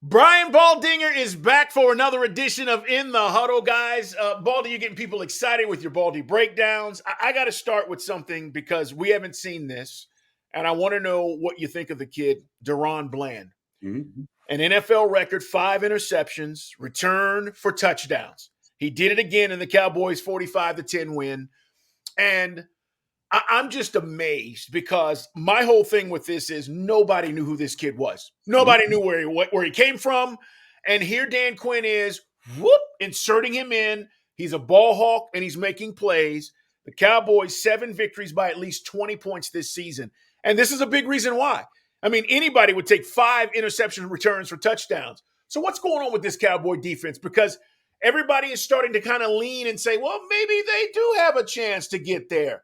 Brian Baldinger is back for another edition of In the Huddle, guys. Baldy, you're getting people excited with your Baldy breakdowns. I got to start with something because we haven't seen this, and I want to know what you think of the kid, DaRon Bland. Mm-hmm. An NFL record, 5 interceptions, return for touchdowns. He did it again in the Cowboys' 45-10 win. And I'm just amazed because my whole thing with this is nobody knew who this kid was. Nobody knew where he came from. And here Dan Quinn is, inserting him in. He's a ball hawk and he's making plays. The Cowboys, 7 victories by at least 20 points this season. And this is a big reason why. I mean, anybody would take 5 interception returns for touchdowns. So what's going on with this Cowboy defense? Because everybody is starting to kind of lean and say, well, maybe they do have a chance to get there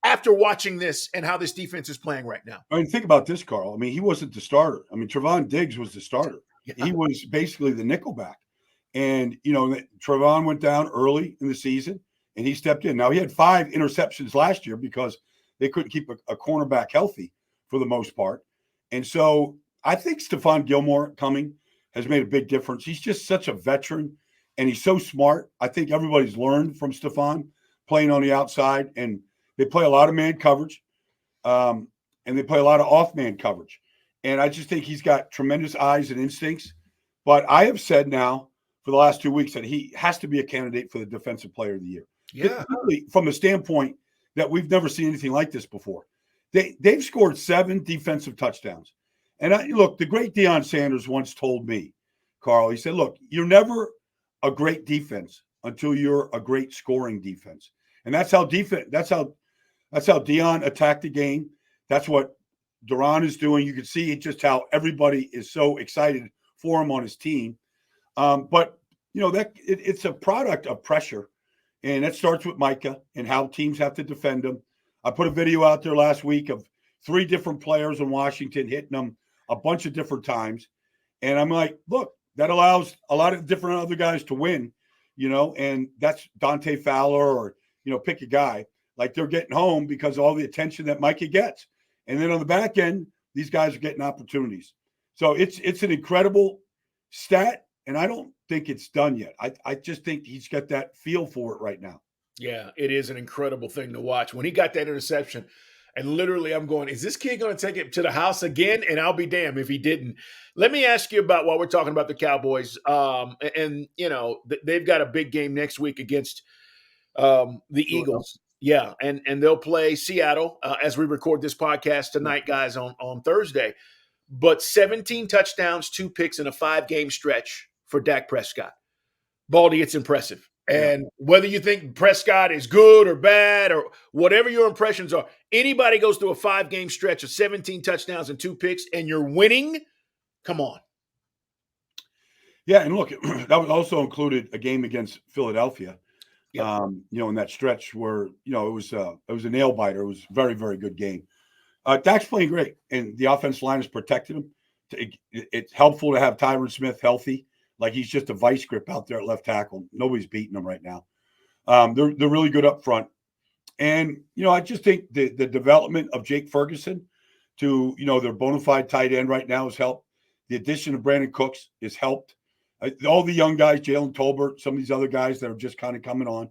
after watching this and how this defense is playing right now. I mean, think about this, Carl. I mean, he wasn't the starter. I mean, Trevon Diggs was the starter. Yeah. He was basically the nickelback. And, Trevon went down early in the season, and he stepped in. Now, he had 5 interceptions last year because they couldn't keep a cornerback healthy for the most part. And so I think Stephon Gilmore coming has made a big difference. He's just such a veteran, and he's so smart. I think everybody's learned from Stephon playing on the outside, and they play a lot of man coverage, and they play a lot of off-man coverage. And I just think he's got tremendous eyes and instincts. But I have said now for the last 2 weeks that he has to be a candidate for the Defensive Player of the Year. Yeah. Really, from the standpoint that we've never seen anything like this before. They've scored 7 defensive touchdowns. And look, the great Deion Sanders once told me, Carl, he said, look, you're never a great defense until you're a great scoring defense. And that's how Deion attacked the game. That's what DaRon is doing. You can see just how everybody is so excited for him on his team. But it's a product of pressure, and it starts with Micah and how teams have to defend him. I put a video out there last week of 3 different players in Washington hitting them a bunch of different times, and I'm like, look, that allows a lot of different other guys to win, and that's Dante Fowler or pick a guy. Like, they're getting home because of all the attention that Micah gets. And then on the back end, these guys are getting opportunities. So it's an incredible stat, and I don't think it's done yet. I just think he's got that feel for it right now. Yeah, it is an incredible thing to watch. When he got that interception, and literally I'm going, is this kid going to take it to the house again? And I'll be damned if he didn't. Let me ask you about, while we're talking about the Cowboys, they've got a big game next week against the Eagles. Yeah, and they'll play Seattle as we record this podcast tonight, guys, on Thursday. But 17 touchdowns, 2 picks in a 5-game stretch for Dak Prescott. Baldy, it's impressive. And whether you think Prescott is good or bad or whatever your impressions are, anybody goes through a 5-game stretch of 17 touchdowns and 2 picks and you're winning, come on. Yeah, and look, that was also included a game against Philadelphia. Yep. In that stretch where, it was a nail biter. It was a very, very good game. Dak's playing great, and the offensive line has protected him. It's helpful to have Tyron Smith healthy. Like, he's just a vice grip out there at left tackle. Nobody's beating him right now. They're really good up front. And, I just think the development of Jake Ferguson to, their bona fide tight end right now has helped. The addition of Brandon Cooks has helped. All the young guys, Jalen Tolbert, some of these other guys that are just kind of coming on.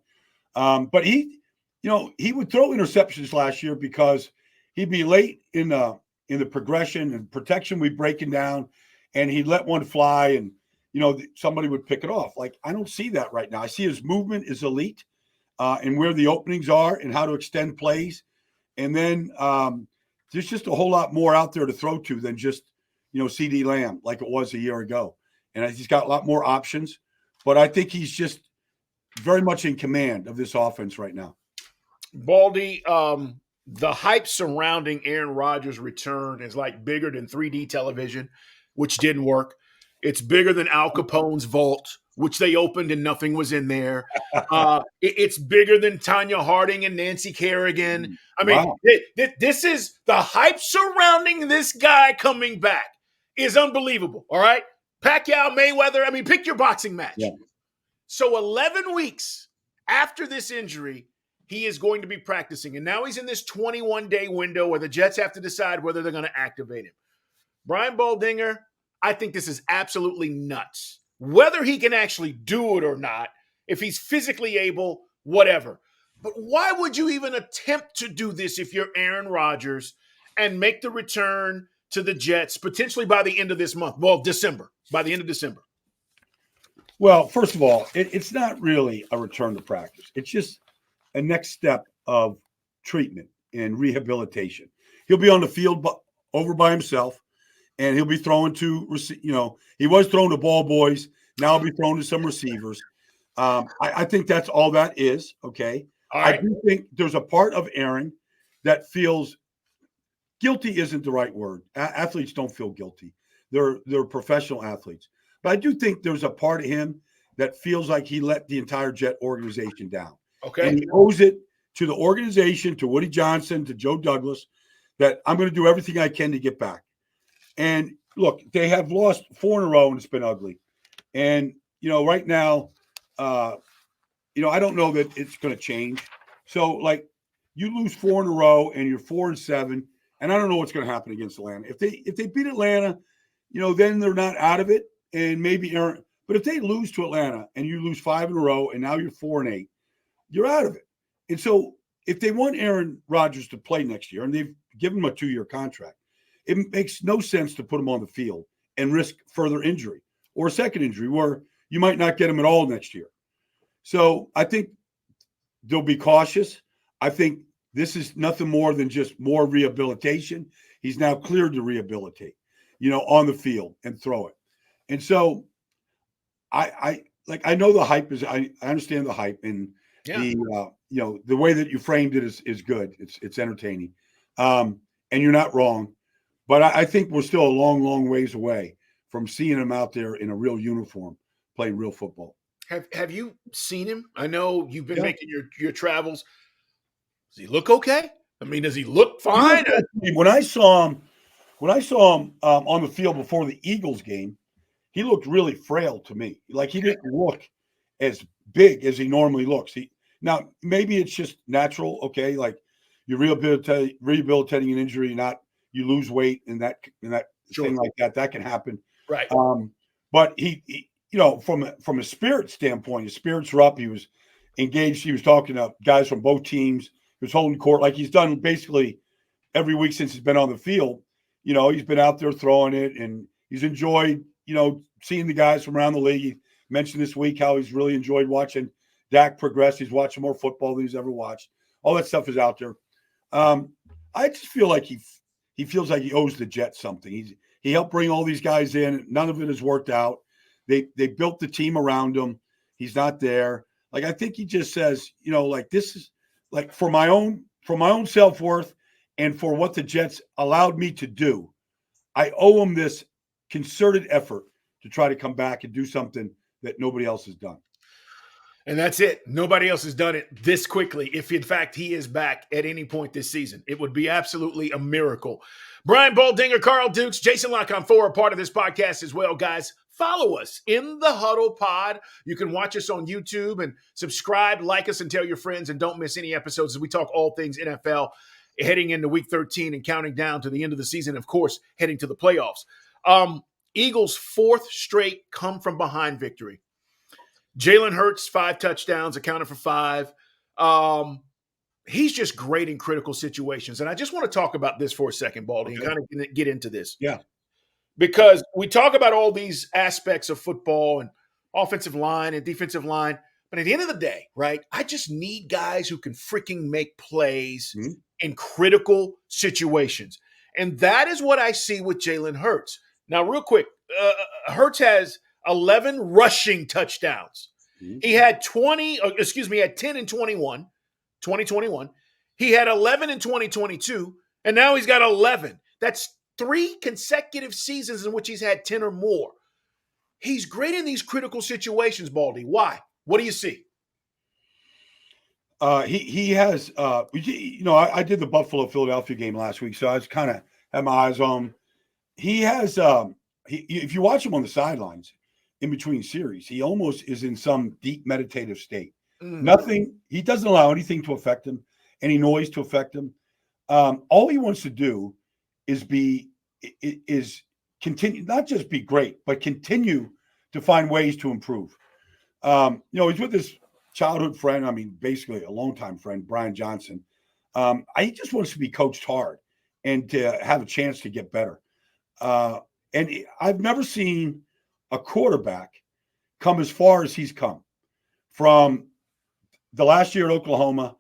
But he would throw interceptions last year because he'd be late in the progression and protection we'd breaking down, and he'd let one fly and, somebody would pick it off. Like, I don't see that right now. I see his movement is elite and where the openings are and how to extend plays. And then there's just a whole lot more out there to throw to than just, CD Lamb like it was a year ago. And he's got a lot more options. But I think he's just very much in command of this offense right now. Baldy, the hype surrounding Aaron Rodgers' return is like bigger than 3D television, which didn't work. It's bigger than Al Capone's vault, which they opened and nothing was in there. It's bigger than Tanya Harding and Nancy Kerrigan. I mean, Wow. This is the hype surrounding this guy coming back is unbelievable. All right. Pacquiao, Mayweather. I mean, pick your boxing match. Yeah. So 11 weeks after this injury, he is going to be practicing. And now he's in this 21-day window where the Jets have to decide whether they're going to activate him. Brian Baldinger, I think this is absolutely nuts. Whether he can actually do it or not, if he's physically able, whatever. But why would you even attempt to do this if you're Aaron Rodgers and make the return to the Jets potentially by the end of this month? Well, December, by the end of December. Well, first of all, it's not really a return to practice. It's just a next step of treatment and rehabilitation. He'll be on the field over by himself, and he'll be throwing to, he was throwing to ball boys. Now he'll be throwing to some receivers. I think that's all that is, okay? All right. I do think there's a part of Aaron that feels guilty isn't the right word. Athletes don't feel guilty. They're professional athletes. But I do think there's a part of him that feels like he let the entire Jet organization down. Okay. And he owes it to the organization, to Woody Johnson, to Joe Douglas, that I'm going to do everything I can to get back. And look, they have lost 4 in a row, and it's been ugly. And, right now, I don't know that it's going to change. So, like, you lose 4 in a row, and you're 4-7, and I don't know what's going to happen against Atlanta. If they beat Atlanta, then they're not out of it, and maybe Aaron. But if they lose to Atlanta, and you lose 5 in a row, and now you're 4-8, you're out of it. And so, if they want Aaron Rodgers to play next year, and they've given him a 2-year contract, it makes no sense to put him on the field and risk further injury or a second injury where you might not get him at all next year. So I think they'll be cautious. I think this is nothing more than just more rehabilitation. He's now cleared to rehabilitate, on the field and throw it. And so I know the hype is, I understand the hype, and the way that you framed it is good. It's entertaining. And you're not wrong. But I think we're still a long, long ways away from seeing him out there in a real uniform playing real football. Have you seen him? I know you've been making your travels. Does he look okay? I mean, does he look fine? When I saw him on the field before the Eagles game, he looked really frail to me. Like, he didn't look as big as he normally looks. Now maybe it's just natural. Okay, like you're rehabilitating an injury, you lose weight and that Sure. thing like that can happen. Right. But he from a spirit standpoint, his spirits were up. He was engaged. He was talking to guys from both teams. He was holding court like he's done basically every week since he's been on the field. He's been out there throwing it, and he's enjoyed, seeing the guys from around the league. He mentioned this week how he's really enjoyed watching Dak progress. He's watching more football than he's ever watched. All that stuff is out there. I just feel like he feels like he owes the Jets something. He helped bring all these guys in. None of it has worked out. They built the team around him. He's not there. Like, I think he just says, this is like for my own self-worth and for what the Jets allowed me to do. I owe him this concerted effort to try to come back and do something that nobody else has done. And that's it. Nobody else has done it this quickly. If, in fact, he is back at any point this season, it would be absolutely a miracle. Brian Baldinger, Carl Dukes, Jason Lockon for a part of this podcast as well, guys. Follow us in the Huddle Pod. You can watch us on YouTube and subscribe, like us, and tell your friends, and don't miss any episodes as we talk all things NFL heading into Week 13 and counting down to the end of the season, of course, heading to the playoffs. Eagles' 4th straight come-from-behind victory. Jalen Hurts, 5 touchdowns, accounted for 5. He's just great in critical situations. And I just want to talk about this for a second, Baldy, and kind of get into this. Yeah. Because we talk about all these aspects of football and offensive line and defensive line. But at the end of the day, right, I just need guys who can freaking make plays in critical situations. And that is what I see with Jalen Hurts. Now, real quick, Hurts has 11 rushing touchdowns. He had 10 in 2021. He had 11 in 2022, and now he's got 11. That's 3 consecutive seasons in which he's had 10 or more. He's great in these critical situations, Baldy. Why? What do you see? He has, I did the Buffalo-Philadelphia game last week, so I was kind of had my eyes on him. He has, if you watch him on the sidelines in between series, he almost is in some deep meditative state. He doesn't allow anything to affect him, any noise to affect him. All he wants to do is continue, not just be great, but continue to find ways to improve. He's with his childhood friend, basically a longtime friend, Brian Johnson. He just wants to be coached hard and to have a chance to get better. And I've never seen a quarterback come as far as he's come, from the last year at Oklahoma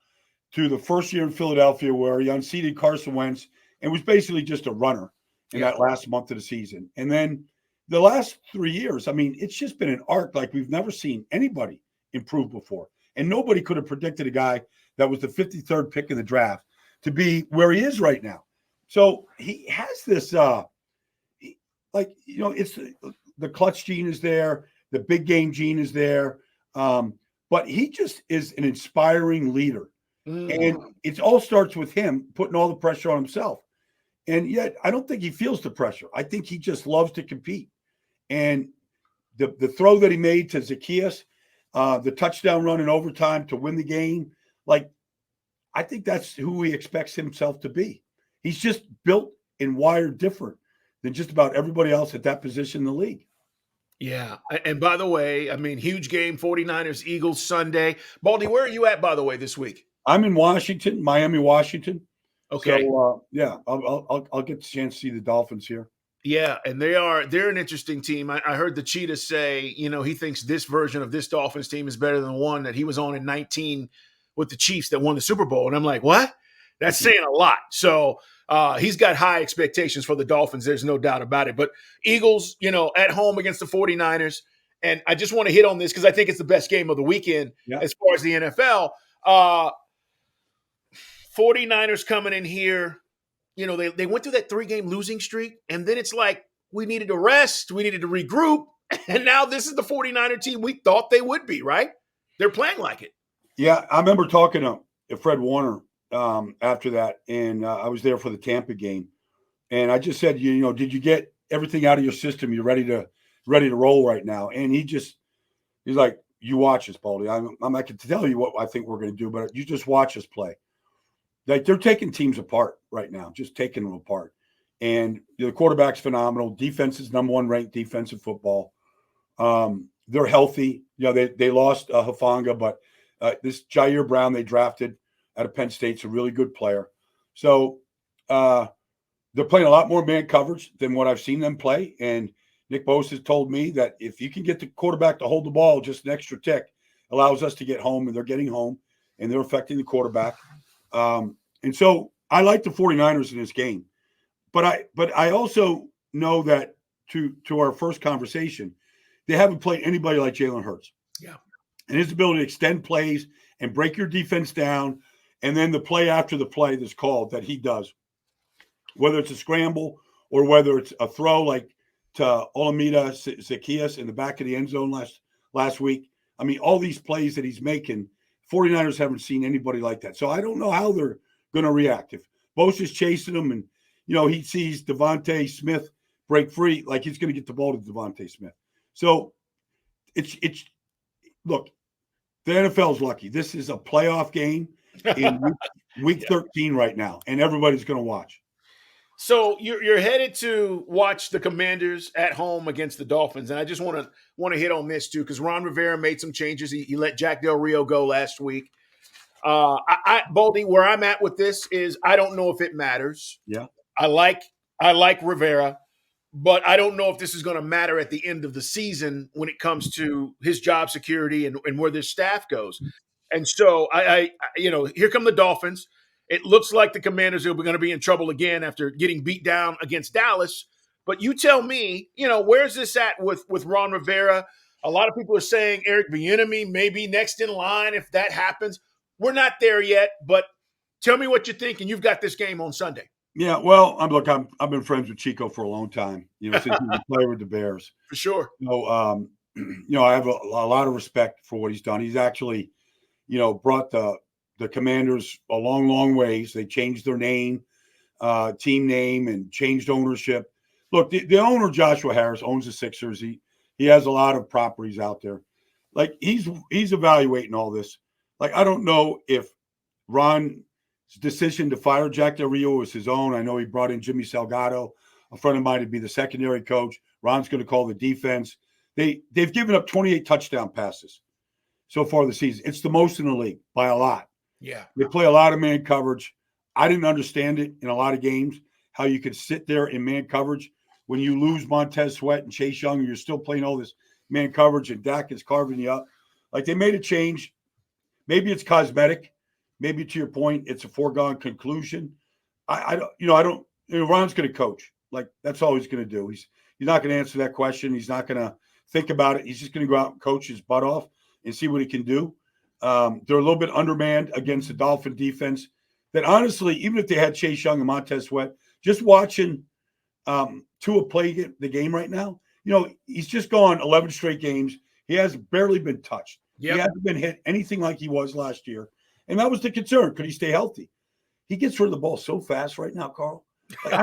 to the first year in Philadelphia, where he unseated Carson Wentz and was basically just a runner in that last month of the season. And then the last 3 years, it's just been an arc like we've never seen anybody improve before. And nobody could have predicted a guy that was the 53rd pick in the draft to be where he is right now. So he has this, it's the clutch gene is there, the big game gene is there, but he just is an inspiring leader. And it all starts with him putting all the pressure on himself. And yet I don't think he feels the pressure. I think he just loves to compete. And the throw that he made to Zacchaeus, the touchdown run in overtime to win the game, I think that's who he expects himself to be. He's just built and wired different than just about everybody else at that position in the league. Yeah. And by the way, huge game, 49ers, Eagles Sunday. Baldy, where are you at, by the way, this week? I'm in Washington, Miami, Washington. Okay. So, I'll get the chance to see the Dolphins here. Yeah, and they're an interesting team. I heard the Cheetah say, he thinks this version of this Dolphins team is better than the one that he was on in 19 with the Chiefs that won the Super Bowl. And I'm like, what? That's saying a lot. So he's got high expectations for the Dolphins. There's no doubt about it. But Eagles, at home against the 49ers. And I just want to hit on this because I think it's the best game of the weekend as far as the NFL. 49ers coming in here. They went through that 3-game losing streak, and then it's like we needed to rest, we needed to regroup, and now this is the 49er team we thought they would be, right? They're playing like it. Yeah, I remember talking to Fred Warner after that, and I was there for the Tampa game, and I just said, did you get everything out of your system? You're ready to roll right now? And he's like, you watch us, Baldy. I'm not going to tell you what I think we're going to do, but you just watch us play. Like, they're taking teams apart right now, just taking them apart. And the quarterback's phenomenal. Defense is number 1 ranked defense in football. They're healthy. They lost Hufanga, but this Jair Brown they drafted out of Penn State's a really good player. So they're playing a lot more man coverage than what I've seen them play. And Nick Bosa has told me that if you can get the quarterback to hold the ball just an extra tick, allows us to get home, and they're getting home, and they're affecting the quarterback. And so I like the 49ers in this game, but I also know that to our first conversation, they haven't played anybody like Jalen Hurts. Yeah. And his ability to extend plays and break your defense down, and then the play after the play that's called that he does, whether it's a scramble or whether it's a throw like to Olamide Zacchaeus in the back of the end zone last week. All these plays that he's making, 49ers haven't seen anybody like that. So I don't know how they're going to react. If Bosa's chasing him and, he sees Devontae Smith break free, like he's going to get the ball to Devontae Smith. So it's look, the NFL's lucky. This is a playoff game in week 13 right now, and everybody's going to watch. So you're headed to watch the Commanders at home against the Dolphins, and I just want to hit on this too, because Ron Rivera made some changes. He let Jack Del Rio go last week. Baldy, where I'm at with this is I don't know if it matters. Yeah, I like Rivera, but I don't know if this is going to matter at the end of the season when it comes to his job security and where this staff goes. And so I here come the Dolphins. It looks like the Commanders are going to be in trouble again after getting beat down against Dallas. But you tell me, where's this at with Ron Rivera? A lot of people are saying Eric Bieniemy may be next in line if that happens. We're not there yet, but tell me what you think, and you've got this game on Sunday. Yeah, well, I've been friends with Chico for a long time, since he was a player with the Bears. For sure. I have a lot of respect for what he's done. He's actually, brought the Commanders a long, long ways. They changed their name, team name, and changed ownership. Look, the owner, Joshua Harris, owns the Sixers. He has a lot of properties out there. Like, he's evaluating all this. Like, I don't know if Ron's decision to fire Jack Del Rio was his own. I know he brought in Jimmy Salgado a friend of mine to be the secondary coach. Ron's going to call the defense. They've given up 28 touchdown passes so far this season. It's the most in the league by a lot. Yeah. They play a lot of man coverage. I didn't understand it in a lot of games, how you could sit there in man coverage when you lose Montez Sweat and Chase Young, and you're still playing all this man coverage, and Dak is carving you up. Like, they made a change. Maybe it's cosmetic. Maybe, to your point, it's a foregone conclusion. Ron's going to coach. Like, that's all he's going to do. He's not going to answer that question. He's not going to think about it. He's just going to go out and coach his butt off and see what he can do. They're a little bit undermanned against the Dolphin defense that, honestly, even if they had Chase Young and Montez Sweat, just watching Tua play the game right now, he's just gone 11 straight games. He has barely been touched. Yep. He hasn't been hit anything like he was last year. And that was the concern. Could he stay healthy? He gets rid of the ball so fast right now, Carl. Like, I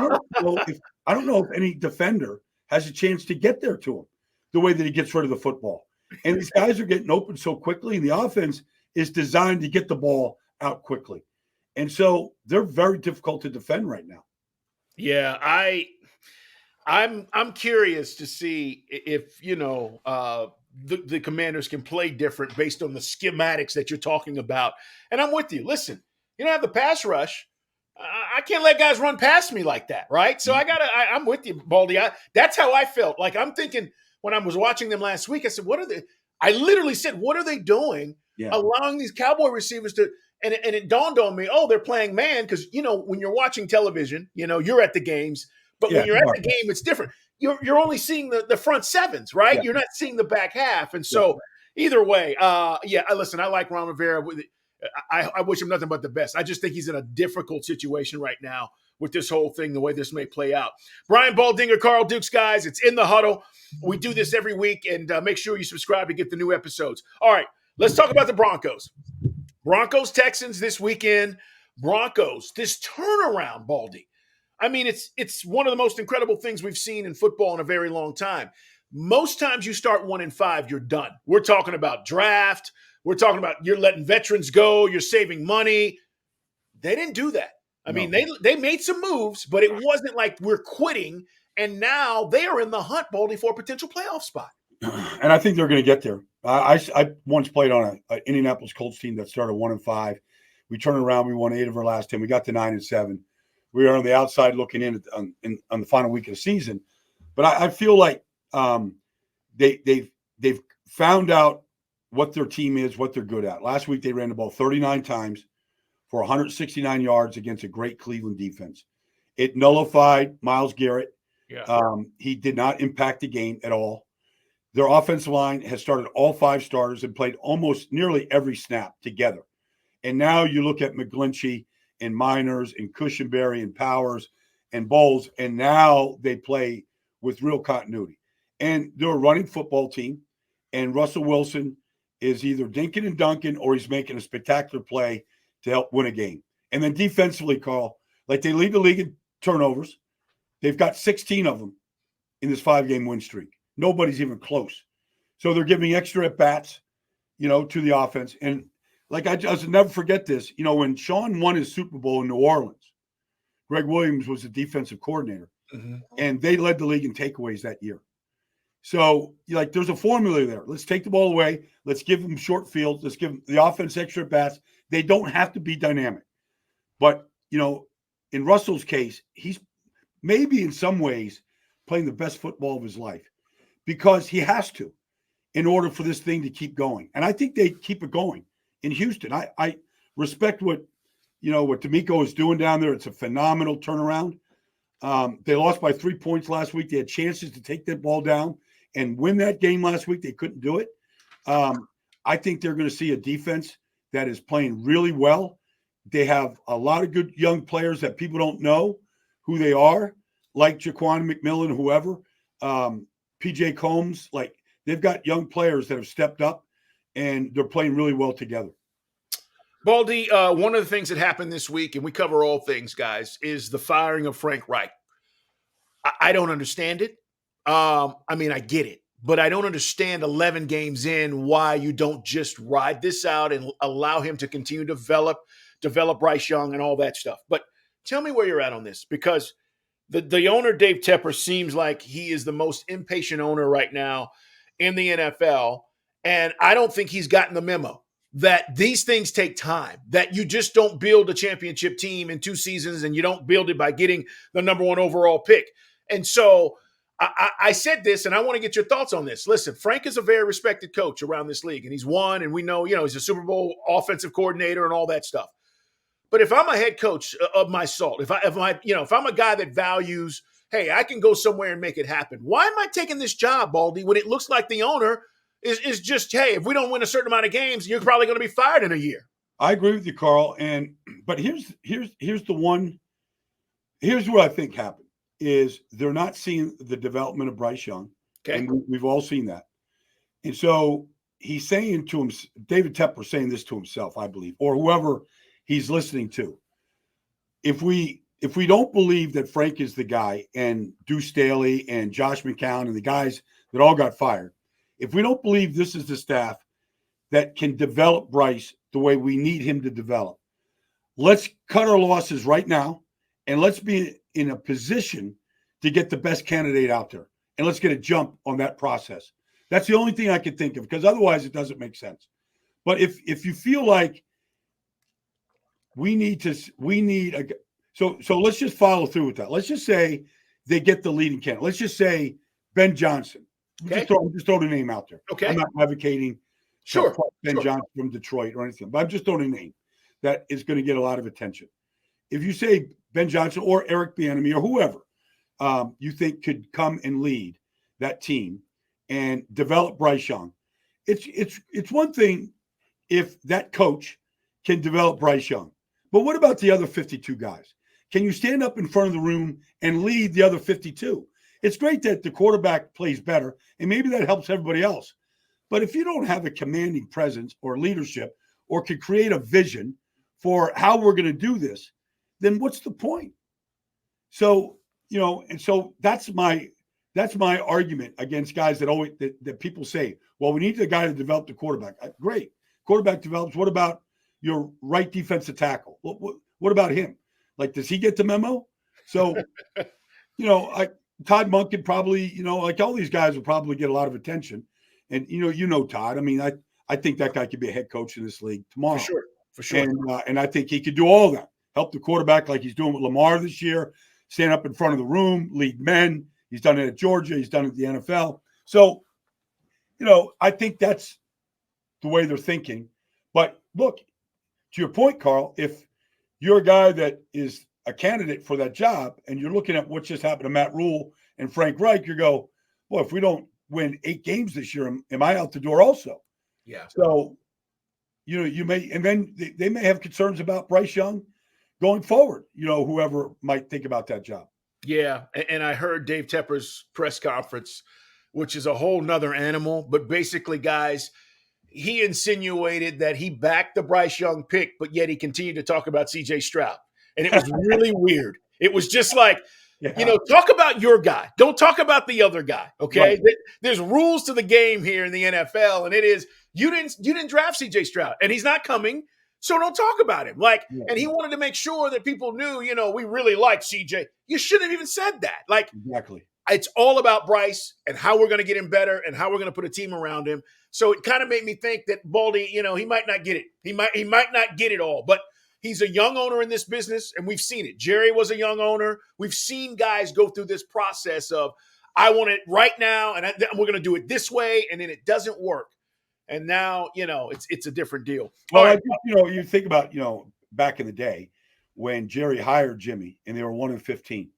don't know if any defender has a chance to get there to him the way that he gets rid of the football. And these guys are getting open so quickly, and the offense is designed to get the ball out quickly. And so they're very difficult to defend right now. Yeah, I'm curious to see if, the Commanders can play different based on the schematics that you're talking about. And I'm with you. Listen, you don't have the pass rush. I can't let guys run past me like that, right? So I'm with you, Baldy. That's how I felt. Like, I'm thinking when I was watching them last week, I said, I literally said, what are they doing? Yeah. Allowing these Cowboy receivers to, and it dawned on me, they're playing man. Because, when you're watching television, you're at the games, but when you're at the game, it's different. You're only seeing the front sevens, right? Yeah. You're not seeing the back half. And so either way, listen, I like Ron Rivera. I wish him nothing but the best. I just think he's in a difficult situation right now with this whole thing, the way this may play out. Brian Baldinger, Carl Dukes, guys, it's In the Huddle. We do this every week, and make sure you subscribe to get the new episodes. All right, let's talk about the Broncos. Broncos-Texans this weekend. Broncos, this turnaround, Baldy. I mean, it's one of the most incredible things we've seen in football in a very long time. Most times you start 1-5, you're done. We're talking about draft. We're talking about you're letting veterans go. You're saving money. They didn't do that. I mean, they made some moves, but it wasn't like we're quitting. And now they are in the hunt, Baldy, for a potential playoff spot. And I think they're going to get there. I once played on an Indianapolis Colts team that started 1-5. We turned around. We won 8 of our last 10. We got to 9-7. We were on the outside looking in on the final week of the season. But I feel like they've found out what their team is, what they're good at. Last week they ran the ball 39 times for 169 yards against a great Cleveland defense. It nullified Myles Garrett. Yeah. He did not impact the game at all. Their offensive line has started all 5 starters and played almost nearly every snap together. And now you look at McGlinchey and Miners and Cushenberry and Powers and Bowles, and now they play with real continuity. And they're a running football team, and Russell Wilson is either dinking and dunking or he's making a spectacular play to help win a game. And then defensively, Carl, like, they lead the league in turnovers. They've got 16 of them in this 5-game win streak. Nobody's even close. So they're giving extra at-bats, to the offense. And like, I'll never forget this. When Sean won his Super Bowl in New Orleans, Greg Williams was the defensive coordinator, and they led the league in takeaways that year. So, there's a formula there. Let's take the ball away. Let's give them short fields. Let's give the offense extra at-bats. They don't have to be dynamic. But, in Russell's case, he's maybe in some ways playing the best football of his life because he has to in order for this thing to keep going. And I think they keep it going in Houston. I respect what D'Amico is doing down there. It's a phenomenal turnaround. They lost by 3 points last week. They had chances to take that ball down and win that game last week. They couldn't do it. I think they're going to see a defense that is playing really well. They have a lot of good young players that people don't know who they are, like Jaquan McMillan, whoever, PJ Combs. Like, they've got young players that have stepped up, and they're playing really well together. Baldy, one of the things that happened this week, and we cover all things, guys, is the firing of Frank Reich. I don't understand it. I mean, I get it, but I don't understand 11 games in why you don't just ride this out and allow him to continue to develop Bryce Young and all that stuff. But tell me where you're at on this, because The owner, Dave Tepper, seems like he is the most impatient owner right now in the NFL. And I don't think he's gotten the memo that these things take time, that you just don't build a championship team in 2 seasons, and you don't build it by getting the number 1 overall pick. And so I said this, and I want to get your thoughts on this. Listen, Frank is a very respected coach around this league, and he's won, and we know, he's a Super Bowl offensive coordinator and all that stuff. But if I'm a head coach of my salt, if I'm a guy that values, hey, I can go somewhere and make it happen, why am I taking this job, Baldy, when it looks like the owner is just, hey, if we don't win a certain amount of games, you're probably going to be fired in a year? I agree with you, Carl. But here's what I think happened is they're not seeing the development of Bryce Young. Okay. And we've all seen that. And so he's saying to him, David Tepper saying this to himself, I believe, or whoever he's listening to. If we don't believe that Frank is the guy, and Deuce Staley and Josh McCown and the guys that all got fired, if we don't believe this is the staff that can develop Bryce the way we need him to develop, let's cut our losses right now, and let's be in a position to get the best candidate out there, and let's get a jump on that process. That's the only thing I could think of, because otherwise it doesn't make sense. But if you feel like so let's just follow through with that. Let's just say they get the leading candidate. Let's just say Ben Johnson. Okay. Just throw the name out there. Okay. I'm not advocating Ben Johnson from Detroit or anything, but I'm just throwing a name that is going to get a lot of attention. If you say Ben Johnson or Eric Bieniemy or whoever you think could come and lead that team and develop Bryce Young, it's one thing if that coach can develop Bryce Young. But what about the other 52 guys? Can you stand up in front of the room and lead the other 52? It's great that the quarterback plays better, and maybe that helps everybody else. But if you don't have a commanding presence or leadership or can create a vision for how we're going to do this, then what's the point? So, and so that's my argument against guys that people say, well, we need the guy to develop the quarterback. Great. Quarterback develops. What about your right defensive tackle? What about him? Like, does he get the memo? So, Todd Monk could probably, like all these guys will probably get a lot of attention. And, Todd, I mean, I think that guy could be a head coach in this league tomorrow. For sure. And I think he could do all that. Help the quarterback like he's doing with Lamar this year, stand up in front of the room, lead men. He's done it at Georgia. He's done it at the NFL. So, I think that's the way they're thinking. But look, to your point, Carl, if you're a guy that is a candidate for that job and you're looking at what just happened to Matt Rule and Frank Reich, you go, well, if we don't win 8 games this year, am I out the door also? Yeah. So, you may, and then they may have concerns about Bryce Young going forward, whoever might think about that job. Yeah. And I heard Dave Tepper's press conference, which is a whole nother animal, but basically, guys, he insinuated that he backed the Bryce Young pick, but yet he continued to talk about CJ Stroud. And it was really weird. It was just like, talk about your guy. Don't talk about the other guy. Okay. Right. There's rules to the game here in the NFL. And it is, you didn't draft CJ Stroud and he's not coming. So don't talk about him. And he wanted to make sure that people knew, we really like CJ. You shouldn't have even said that. Exactly. It's all about Bryce and how we're going to get him better and how we're going to put a team around him. So it kind of made me think that Baldy, he might not get it. He might not get it all, but he's a young owner in this business, and we've seen it. Jerry was a young owner. We've seen guys go through this process of, I want it right now, and we're going to do it this way, and then it doesn't work. And now, it's a different deal. Well, right. You think about, back in the day when Jerry hired Jimmy, and they were 1-15,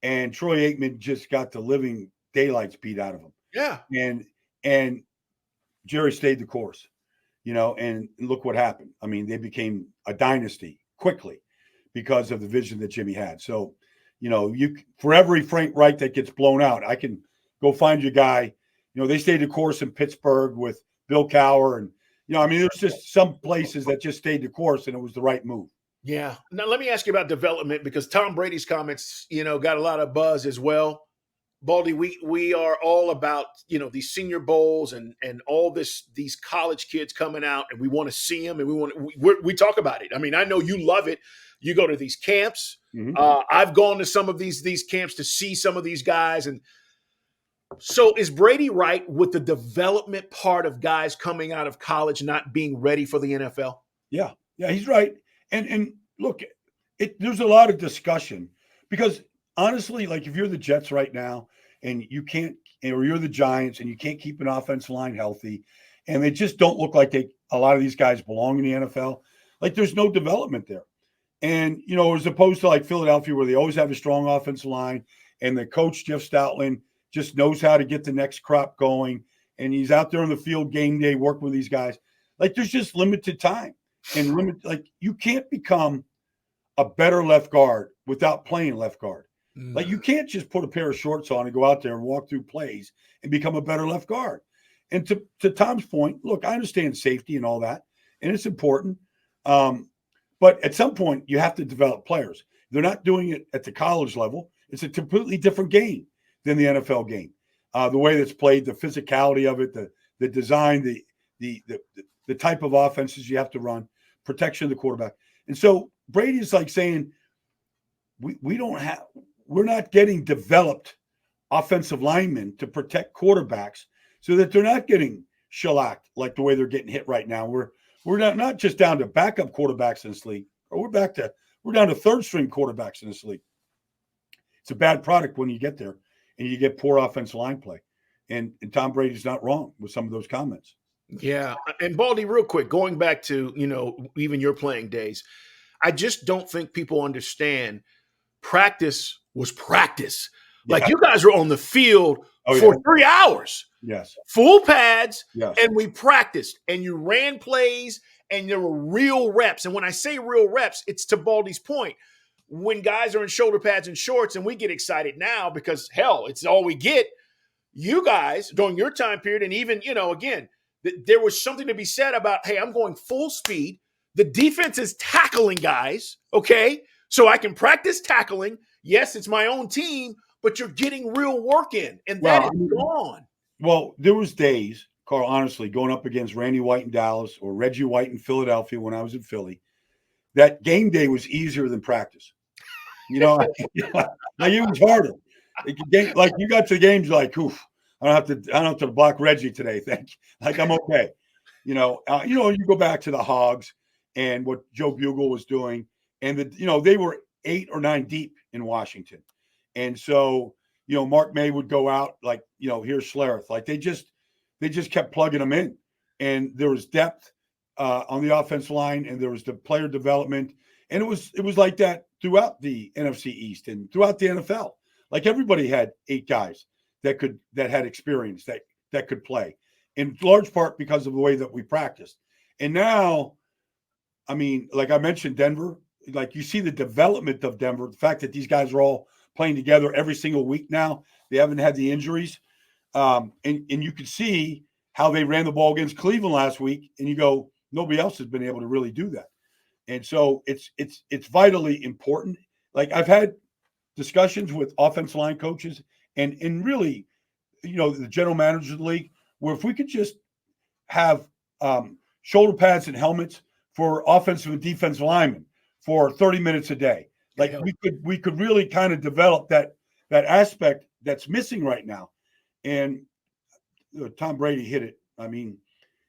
and Troy Aikman just got the living daylights beat out of him. Yeah. And Jerry stayed the course, and look what happened. I mean, they became a dynasty quickly because of the vision that Jimmy had. So, for every Frank Reich that gets blown out, I can go find you a guy. They stayed the course in Pittsburgh with Bill Cowher. And, there's just some places that just stayed the course and it was the right move. Yeah. Now, let me ask you about development, because Tom Brady's comments, got a lot of buzz as well. Baldy, we are all about, these senior bowls and all these college kids coming out, and we want to see them, and we talk about it. I mean, I know you love it. You go to these camps. Mhm. I've gone to some of these camps to see some of these guys. And so is Brady right with the development part of guys coming out of college not being ready for the NFL? Yeah, he's right. And look, there's a lot of discussion because honestly, like if you're the Jets right now and you can't, or you're the Giants and you can't keep an offensive line healthy, and they just don't look like a lot of these guys belong in the NFL. Like there's no development there. And, as opposed to like Philadelphia, where they always have a strong offensive line and the coach, Jeff Stoutland, just knows how to get the next crop going. And he's out there on the field game day working with these guys. Like there's just limited time and like you can't become a better left guard without playing left guard. Like you can't just put a pair of shorts on and go out there and walk through plays and become a better left guard. And to Tom's point, look, I understand safety and all that, and it's important. But at some point, you have to develop players. They're not doing it at the college level. It's a completely different game than the NFL game. The way that's played, the physicality of it, the design, the type of offenses you have to run, protection of the quarterback. And so Brady is like saying, we're not getting developed offensive linemen to protect quarterbacks so that they're not getting shellacked like the way they're getting hit right now. We're not just down to backup quarterbacks in this league, or we're down to third string quarterbacks in this league. It's a bad product when you get there and you get poor offensive line play. And Tom Brady's not wrong with some of those comments. Yeah. And Baldy, real quick, going back to, even your playing days, I just don't think people understand practice was practice. Yeah. Like you guys were on the field for 3 hours. Yes. Full pads. Yes. And we practiced and you ran plays and there were real reps. And when I say real reps, it's to Baldy's point. When guys are in shoulder pads and shorts and we get excited now because hell, it's all we get. You guys during your time period. And even, again, there was something to be said about, hey, I'm going full speed. The defense is tackling guys. Okay. So I can practice tackling. Yes, it's my own team, but you're getting real work in and that is gone. Well, there was days, Carl, honestly, going up against Randy White in Dallas or Reggie White in Philadelphia when I was in Philly, that game day was easier than practice. Like it was harder. Like you got to the games like, oof, I don't have to block Reggie today. Thank you. Like I'm okay. You go back to the Hogs and what Joe Bugle was doing, and they were 8 or 9 deep in Washington, and so Mark May would go out like here's Schlereth. Like they just kept plugging them in, and there was depth on the offense line, and there was the player development, and it was like that throughout the NFC East and throughout the NFL. Like everybody had 8 guys that had experience that could play, in large part because of the way that we practiced. And now, I mean, like I mentioned, Denver. Like you see the development of Denver, the fact that these guys are all playing together every single week now. They haven't had the injuries. And you could see how they ran the ball against Cleveland last week. And you go, nobody else has been able to really do that. And so it's vitally important. Like I've had discussions with offensive line coaches and really, the general manager of the league, where if we could just have shoulder pads and helmets for offensive and defensive linemen for 30 minutes a day. Like we could really kind of develop that aspect that's missing right now. And Tom Brady hit it. I mean,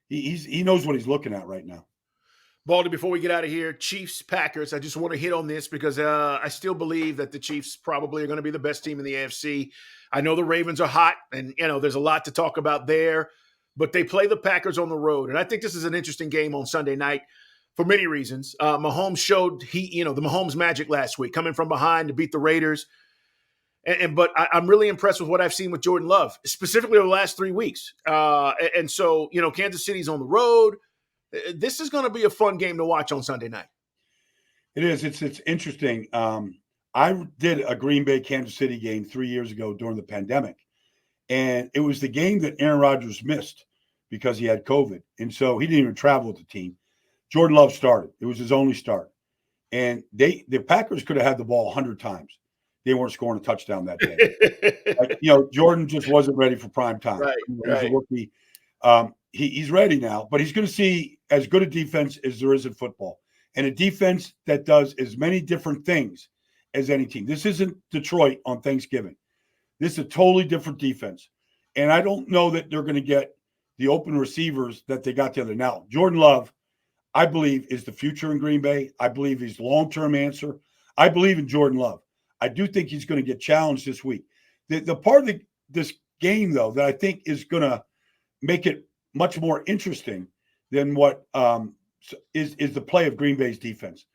he knows what he's looking at right now. Baldy, before we get out of here, Chiefs, Packers, I just want to hit on this because I still believe that the Chiefs probably are going to be the best team in the AFC. I know the Ravens are hot, and, there's a lot to talk about there, but they play the Packers on the road. And I think this is an interesting game on Sunday night for many reasons. Mahomes showed the Mahomes magic last week, coming from behind to beat the Raiders. But I'm really impressed with what I've seen with Jordan Love, specifically over the last 3 weeks. And so, Kansas City's on the road. This is going to be a fun game to watch on Sunday night. It is. It's interesting. I did a Green Bay Kansas City game 3 years ago during the pandemic, and it was the game that Aaron Rodgers missed because he had COVID, and so he didn't even travel with the team. Jordan Love started. It was his only start, and the Packers could have had the ball 100 times. They weren't scoring a touchdown that day. Jordan just wasn't ready for prime time. Right, he was a rookie. He's ready now, but he's going to see as good a defense as there is in football. and a defense that does as many different things as any team. This isn't Detroit on Thanksgiving. This is a totally different defense. And I don't know that they're going to get the open receivers that they got the other. Now, Jordan Love, I believe, is the future in Green Bay. I believe he's the long-term answer. I believe in Jordan Love. I do think he's going to get challenged this week. The part of this game, though, that I think is going to make it much more interesting than what is the play of Green Bay's defense.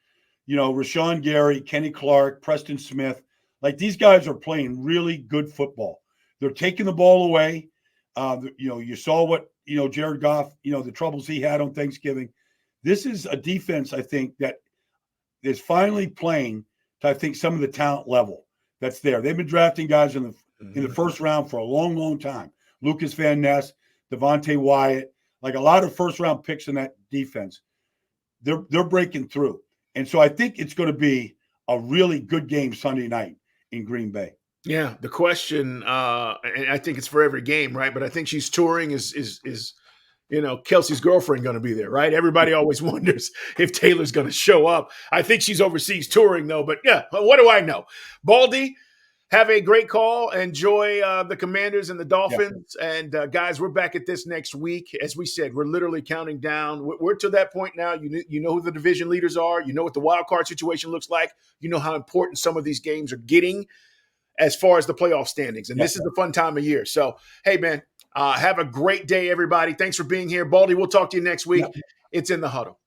You know, Rashawn Gary, Kenny Clark, Preston Smith, like these guys are playing really good football. They're taking the ball away. You saw what, Jared Goff, the troubles he had on Thanksgiving. This is a defense, I think, that is finally playing to, I think, some of the talent level that's there. They've been drafting guys in the first round for a long, long time. Lucas Van Ness, Devontae Wyatt, like a lot of first-round picks in that defense. They're breaking through. And so I think it's going to be a really good game Sunday night in Green Bay. Yeah, the question, and I think it's for every game, right? But I think she's touring is Kelsey's girlfriend going to be there, right? Everybody always wonders if Taylor's going to show up. I think she's overseas touring, though. But yeah, what do I know? Baldy, have a great call. Enjoy the Commanders and the Dolphins. Yeah. And guys, we're back at this next week. As we said, we're literally counting down. We're to that point now. You know who the division leaders are. You know what the wild card situation looks like. You know how important some of these games are getting as far as the playoff standings. And this is a fun time of year. So, hey, man, have a great day, everybody. Thanks for being here. Baldy, we'll talk to you next week. It's In the Huddle.